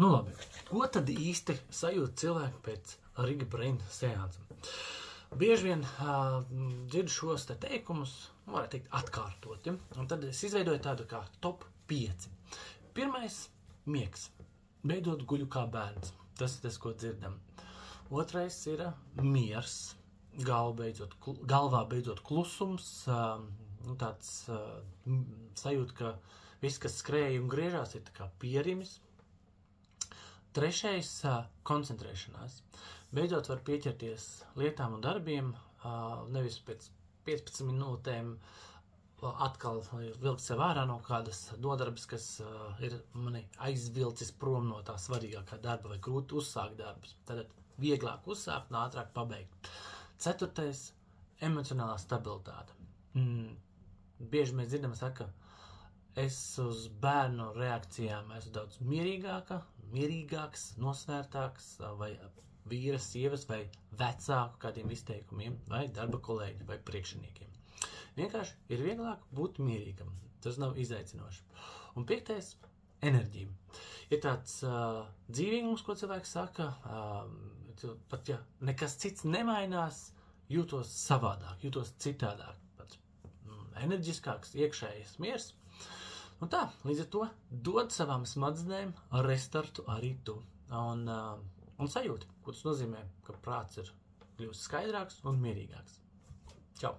Nu labi, ko tad īsti sajūt cilvēki pēc Riga Brain seansa? Bieži vien dzirdu šos te teikumus, varētu teikt, atkārtot, ja? Un tad es izveidoju tādu kā top 5. Pirmais – miegs. Beidzot guļu kā bērns. Tas ir tas, ko dzirdam. Otrais ir miers. Galvā beidzot klusums. Tāds sajūt, ka viss, kas skrēja un griežās, ir tā kā pierimis. Trešais – koncentrēšanās. Beidzot var pieķerties lietām un darbiem, nevis pēc 15 minūtēm atkal vilkt sev ārā no kādas nodarbes, kas ir mani aizvilcis prom no tā svarīgākā darba vai grūti uzsākt darbus. Tad vieglāk uzsākt un ātrāk pabeigt. Ceturtais – emocionālā stabilitāte. Bieži mēs dzirdam, saka, es uz bērnu reakcijām esmu daudz mierīgāks, nosvērtāks, vai vīra, sievas vai vecāku kādiem izteikumiem, vai darba kolēģi vai priekšniekiem. Vienkārši ir vieglāk būt mierīgam. Tas nav izaicinoši. Un 5. – enerģija. Ir tāds dzīvīgums, ko cilvēks saka, pat ja nekas cits nemainās, jūtos savādāk, jūtos citādāk. Pats enerģiskāks, iekšējais miers. Un tā, līdz ar to dod savām smadzenēm restartu arī tu. Un sajūti, ko tas nozīmē, ka prāts ir kļūst skaidrāks un mierīgāks. Čau!